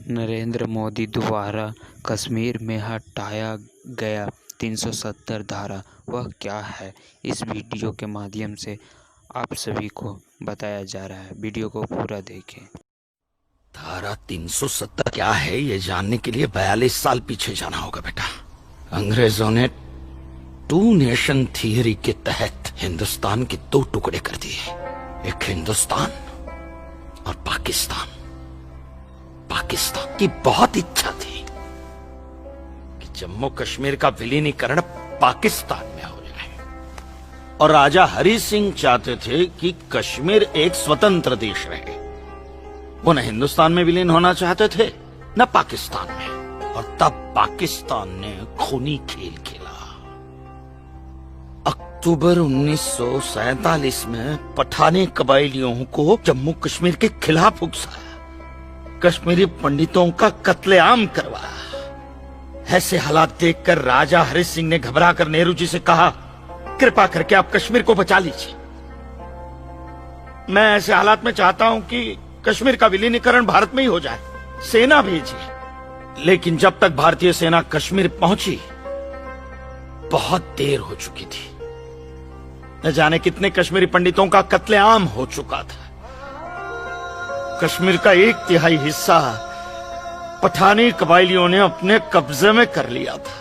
नरेंद्र मोदी द्वारा कश्मीर में हटाया गया 370 धारा वह क्या है, इस वीडियो के माध्यम से आप सभी को बताया जा रहा है। वीडियो को पूरा देखें। धारा 370 क्या है ये जानने के लिए 42 साल पीछे जाना होगा बेटा। अंग्रेजों ने टू नेशन थियरी के तहत हिंदुस्तान के दो टुकड़े कर दिए, एक हिंदुस्तान और पाकिस्तान। पाकिस्तान की बहुत इच्छा थी कि जम्मू कश्मीर का विलीनीकरण पाकिस्तान में हो जाए और राजा हरि सिंह चाहते थे कि कश्मीर एक स्वतंत्र देश रहे। वो न हिंदुस्तान में विलीन होना चाहते थे न पाकिस्तान में, और तब पाकिस्तान ने खूनी खेल खेला। अक्टूबर 1947 में पठानी कबायलियों को जम्मू कश्मीर के खिलाफ उकसाया, कश्मीरी पंडितों का कत्लेआम करवाया। ऐसे हालात देखकर राजा हरि सिंह ने घबराकर नेहरू जी से कहा, कृपा करके आप कश्मीर को बचा लीजिए। मैं ऐसे हालात में चाहता हूं कि कश्मीर का विलीनीकरण भारत में ही हो जाए, सेना भेजिए। लेकिन जब तक भारतीय सेना कश्मीर पहुंची बहुत देर हो चुकी थी। न जाने कितने कश्मीरी पंडितों का कत्लेआम हो चुका था। कश्मीर का 1/3 हिस्सा पठानी कबायलियों ने अपने कब्जे में कर लिया था।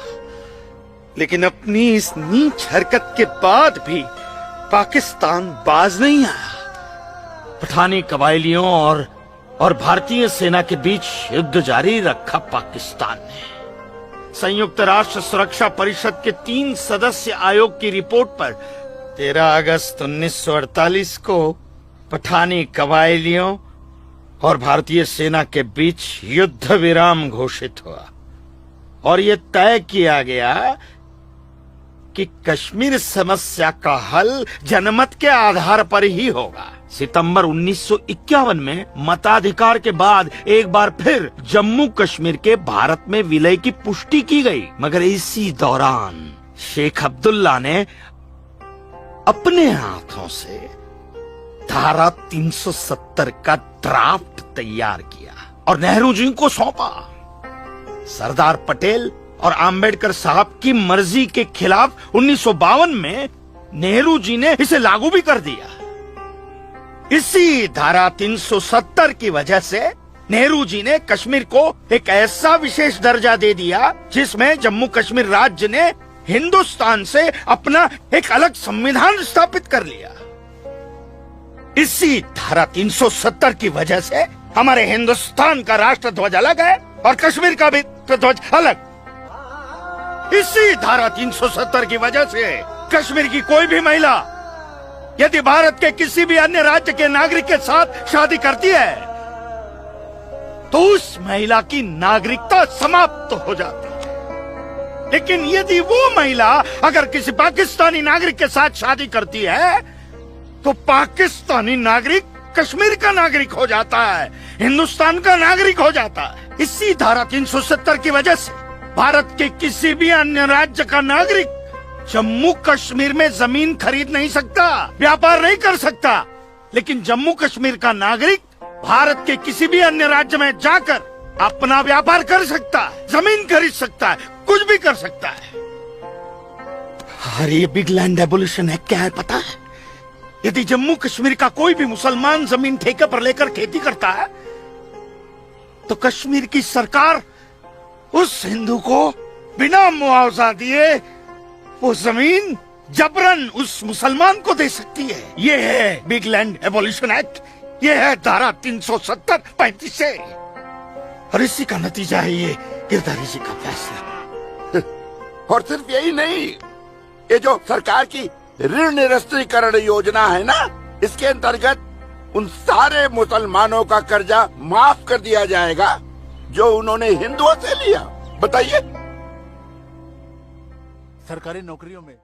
लेकिन अपनी इस नीच हरकत के बाद भी पाकिस्तान बाज नहीं आया। पठानी कबायलियों और भारतीय सेना के बीच युद्ध जारी रखा पाकिस्तान ने। संयुक्त राष्ट्र सुरक्षा परिषद के 3 सदस्य आयोग की रिपोर्ट पर 13 अगस्त 1948 को पठानी कबायलियों और भारतीय सेना के बीच युद्ध विराम घोषित हुआ और यह तय किया गया कि कश्मीर समस्या का हल जनमत के आधार पर ही होगा। सितंबर 1951 में मताधिकार के बाद एक बार फिर जम्मू कश्मीर के भारत में विलय की पुष्टि की गई, मगर इसी दौरान शेख अब्दुल्ला ने अपने हाथों से धारा 370 का ड्राफ्ट तैयार किया और नेहरू जी को सौंपा। सरदार पटेल और आम्बेडकर साहब की मर्जी के खिलाफ 1952 में नेहरू जी ने इसे लागू भी कर दिया। इसी धारा 370 की वजह से नेहरू जी ने कश्मीर को एक ऐसा विशेष दर्जा दे दिया जिसमें जम्मू कश्मीर राज्य ने हिंदुस्तान से अपना एक अलग संविधान स्थापित कर लिया। इसी धारा 370 की वजह से हमारे हिंदुस्तान का राष्ट्र ध्वज अलग है और कश्मीर का भी ध्वज अलग। इसी धारा 370 की वजह से कश्मीर की कोई भी महिला यदि भारत के किसी भी अन्य राज्य के नागरिक के साथ शादी करती है तो उस महिला की नागरिकता समाप्त हो जाती है। लेकिन यदि वो महिला अगर किसी पाकिस्तानी नागरिक के साथ शादी करती है तो पाकिस्तानी नागरिक कश्मीर का नागरिक हो जाता है, हिंदुस्तान का नागरिक हो जाता है। इसी धारा 370 की वजह से भारत के किसी भी अन्य राज्य का नागरिक जम्मू कश्मीर में जमीन खरीद नहीं सकता, व्यापार नहीं कर सकता। लेकिन जम्मू कश्मीर का नागरिक भारत के किसी भी अन्य राज्य में जाकर अपना व्यापार कर सकता है, जमीन खरीद सकता है, कुछ भी कर सकता है। अरे ये बिग लैंड एबोलिशन है, क्या है पता है? यदि जम्मू कश्मीर का कोई भी मुसलमान जमीन ठेके पर लेकर खेती करता है तो कश्मीर की सरकार उस हिंदू को बिना मुआवजा दिए वो जमीन जबरन उस मुसलमान को दे सकती है। ये है बिग लैंड एबोलिशन एक्ट, ये है धारा 370 35 से, और इसी का नतीजा है ये गिरधारी जी का फैसला। और सिर्फ यही नहीं, ये जो सरकार की ऋण निरस्तीकरण योजना है ना, इसके अंतर्गत उन सारे मुसलमानों का कर्जा माफ कर दिया जाएगा जो उन्होंने हिंदुओं से लिया। बताइए। सरकारी नौकरियों में